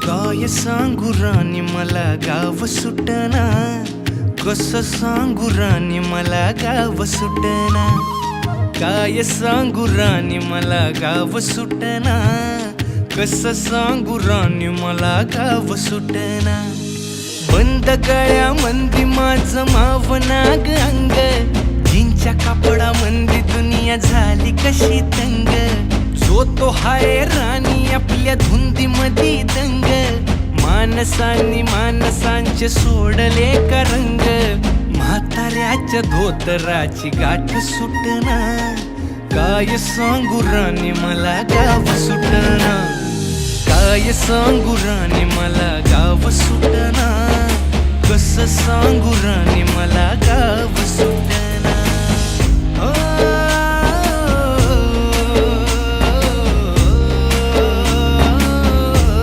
काय सांगू राणी मला गाव सुटना, कसं सांगू राणी मला गाव सुटना. काय सांगू राणी मला गाव सुटना, कसं सांगू राणी मला गाव सुटना. बंद गळ्यामंदी माझं मावनाग अंग, जीनच्या कापडामंदी दुनिया झाली कशी तंग. जो तो हाय राणी आपल्या धुंदीमधी दंग, माणसांनी माणसांचे सोडले का रंग. म्हाताऱ्याच्या धोतराची गाठ सुटना, काय सांगू राणी मला गाव सुटना. काय सांगू राणी मला गाव सुटना, कसं सांगू राणी मला गाव सुटना.